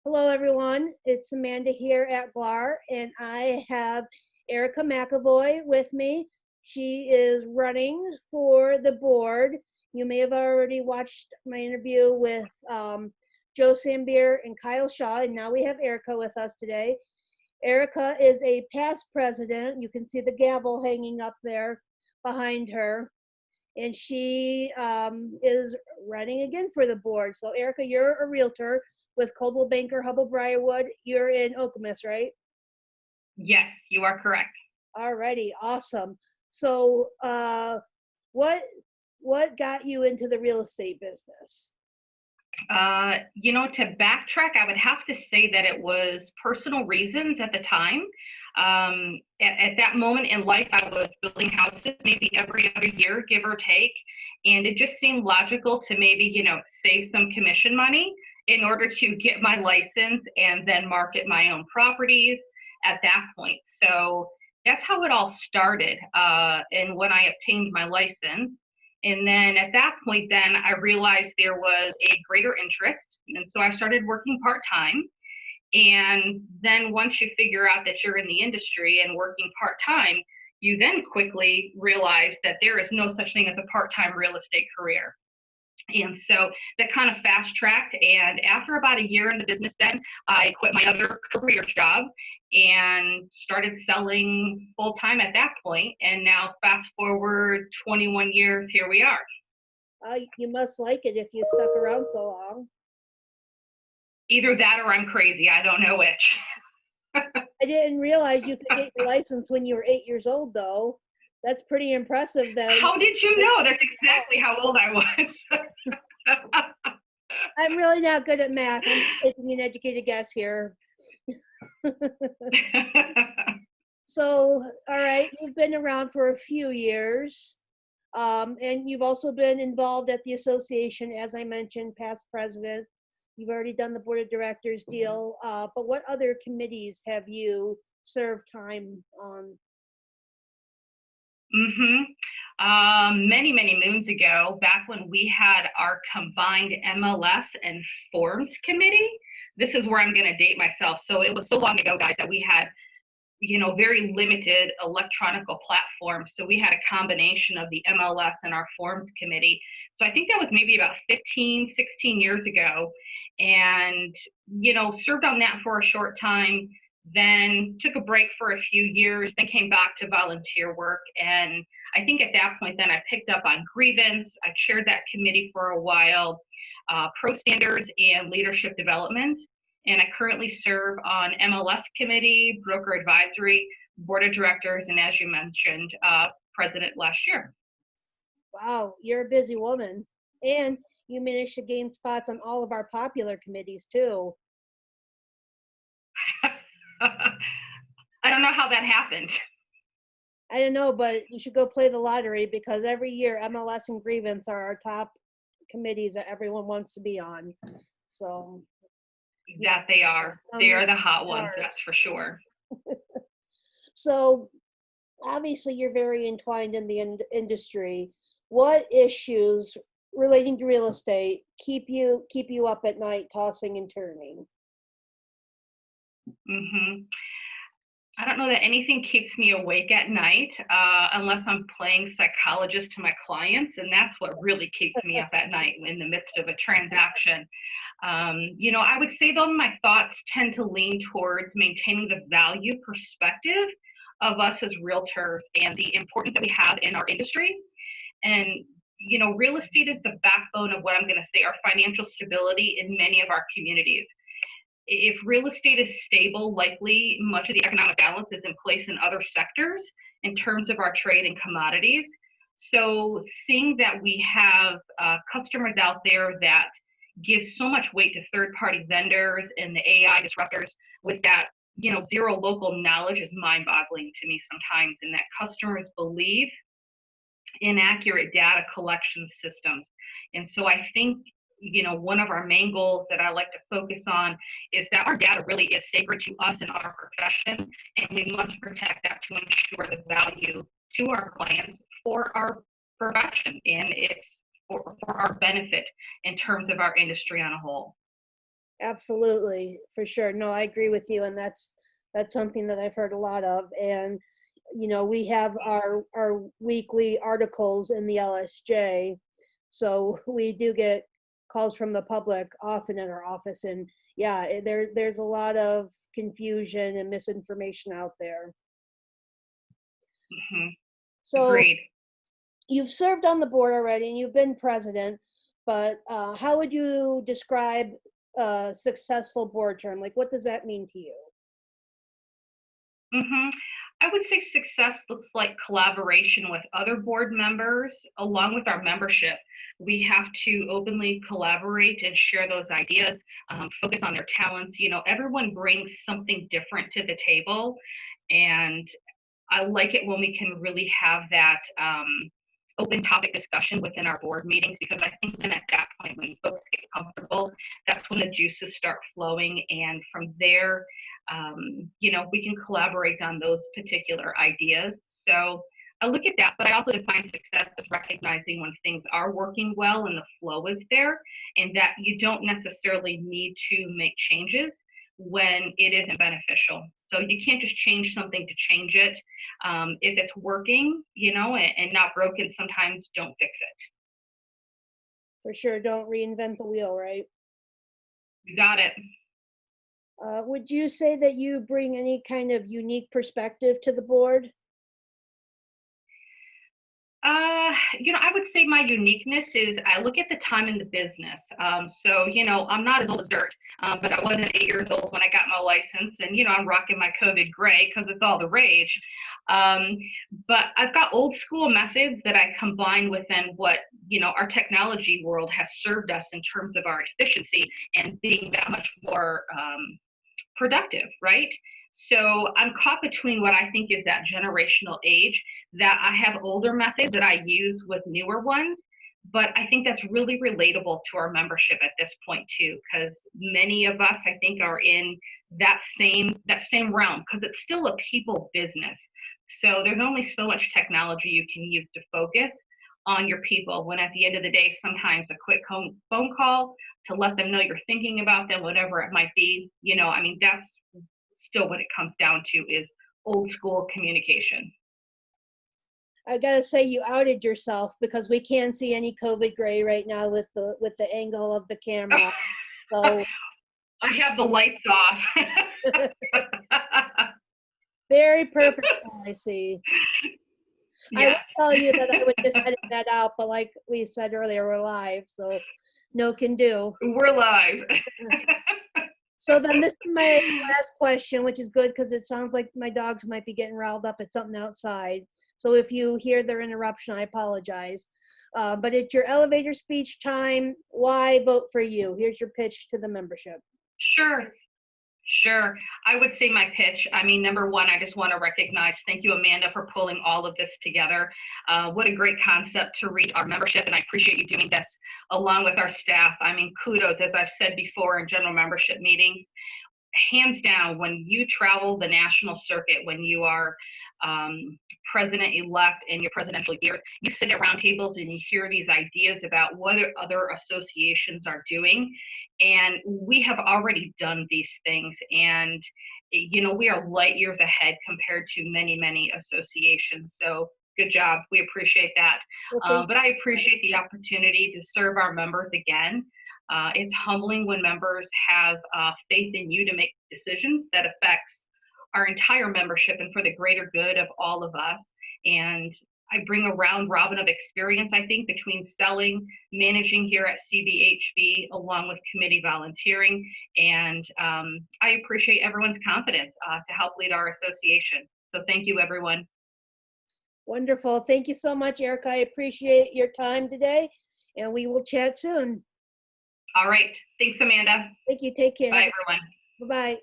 Hello, everyone. It's Amanda here at GLAR, and I have Erica McAvoy with me. She is running for the board. You may have already watched my interview with Joe Sambier and Kyle Shaw, and now we have Erica with us today. Erica is a past president. You can see the gavel hanging up there behind her, and she is running again for the board. So, Erica, you're a realtor with Coldwell Banker, Hubble Briarwood. You're in Okemos, right? Yes, you are correct. Alrighty, awesome. So, what got you into the real estate business? To backtrack, I would have to say that it was personal reasons at the time. At that moment in life, I was building houses maybe every other year, give or take. And it just seemed logical to maybe, save some commission money in order to get my license and then market my own properties at that point. So that's how it all started. And when I obtained my license. And then at that point, then I realized there was a greater interest. And so I started working part-time. And then once you figure out that you're in the industry and working part-time, you then quickly realize that there is no such thing as a part-time real estate career. And so that kind of fast tracked. And after about a year in the business, then I quit my other career job and started selling full time at that point. And now, fast forward 21 years, here we are. You must like it if you stuck around so long. Either that or I'm crazy. I don't know which. I didn't realize you could get your license when you were 8 years old, though. That's pretty impressive. How did you know? That's exactly how old I was. I'm really not good at math. I'm taking an educated guess here. So, all right, you've been around for a few years, and you've also been involved at the association, as I mentioned, past president. You've already done the board of directors deal, but what other committees have you served time on? Many, many moons ago, back when we had our combined MLS and forms committee, this is where I'm going to date myself. So it was so long ago, guys, that we had, very limited electronic platforms. So we had a combination of the MLS and our forms committee. So I think that was maybe about 15, 16 years ago. And, served on that for a short time, then took a break for a few years, then came back to volunteer work. And I think at that point, then I picked up on grievance. I chaired that committee for a while, pro standards and leadership development. And I currently serve on MLS committee, broker advisory, board of directors, and as you mentioned, president last year. Wow, you're a busy woman. And you managed to gain spots on all of our popular committees too. I don't know how that happened. I don't know, but you should go play the lottery because every year MLS and grievance are our top committees that everyone wants to be on. So that they are. They are the hot ones, that's for sure. So obviously you're very entwined in the industry. What issues relating to real estate keep you up at night tossing and turning? I don't know that anything keeps me awake at night unless I'm playing psychologist to my clients, and that's what really keeps me up at night in the midst of a transaction. I would say though my thoughts tend to lean towards maintaining the value perspective of us as realtors and the importance that we have in our industry. And real estate is the backbone of what I'm going to say our financial stability in many of our communities. If real estate is stable, likely much of the economic balance is in place in other sectors in terms of our trade and commodities. So seeing that we have customers out there that give so much weight to third-party vendors and the AI disruptors with that, zero local knowledge is mind-boggling to me sometimes, and that customers believe inaccurate data collection systems. And so I think one of our main goals that I like to focus on is that our data really is sacred to us in our profession, and we must protect that to ensure the value to our clients for our profession, and it's for our benefit in terms of our industry on a whole. Absolutely, for sure. No, I agree with you, and that's something that I've heard a lot of. And we have our weekly articles in the LSJ, so we do get calls from the public often in our office, and yeah, there's a lot of confusion and misinformation out there. Hmm. So Agreed. you've served on the board already, and you've been president, but how would you describe a successful board term? Like, what does that mean to you? Hmm. I would say success looks like collaboration with other board members along with our membership. We have to openly collaborate and share those ideas, focus on their talents. Everyone brings something different to the table. And I like it when we can really have that open topic discussion within our board meetings, because I think then at that point, when folks get comfortable, that's when the juices start flowing. And from there, we can collaborate on those particular ideas. So I look at that, but I also define success as recognizing when things are working well and the flow is there, and that you don't necessarily need to make changes when it isn't beneficial. So you can't just change something to change it. If it's working, and not broken, sometimes don't fix it. For sure, don't reinvent the wheel, right? You got it. Would you say that you bring any kind of unique perspective to the board? I would say my uniqueness is I look at the time in the business. I'm not as old as dirt, but I wasn't 8 years old when I got my license, and I'm rocking my COVID gray because it's all the rage. Um, but I've got old school methods that I combine within what our technology world has served us in terms of our efficiency and being that much more productive, right? So I'm caught between what I think is that generational age, that I have older methods that I use with newer ones, but I think that's really relatable to our membership at this point too, because many of us, I think, are in that same realm, because it's still a people business. So there's only so much technology you can use to focus on your people, when at the end of the day, sometimes a quick phone call to let them know you're thinking about them, whatever it might be, that's still what it comes down to, is old school communication. I gotta say, you outed yourself, because we can't see any COVID gray right now with the angle of the camera. So I have the lights off. very purposeful, I see. I would Yes. tell you that I would just edit that out, but like we said earlier, we're live, so no can do. We're live. So then this is my last question, which is good because it sounds like my dogs might be getting riled up at something outside. So if you hear their interruption, I apologize. But it's your elevator speech time. Why vote for you? Here's your pitch to the membership. Sure. Sure. I would say my pitch. I mean, number one, I just want to recognize, thank you, Amanda, for pulling all of this together. What a great concept to reach our membership, and I appreciate you doing this along with our staff. I mean, kudos, as I've said before in general membership meetings. Hands down, when you travel the national circuit, when you are president-elect in your presidential year, you sit at roundtables and you hear these ideas about what other associations are doing. And we have already done these things. And, we are light years ahead compared to many, many associations. So good job. We appreciate that. Well, But I appreciate the opportunity to serve our members again. It's humbling when members have faith in you to make decisions that affects our entire membership and for the greater good of all of us. And I bring a round robin of experience, I think, between selling, managing here at CBHB, along with committee volunteering. And I appreciate everyone's confidence to help lead our association. So thank you, everyone. wonderful. Thank you so much, Erica. I appreciate your time today, and we will chat soon. All right. Thanks, Amanda. Thank you. Take care. Bye, everyone. Bye-bye.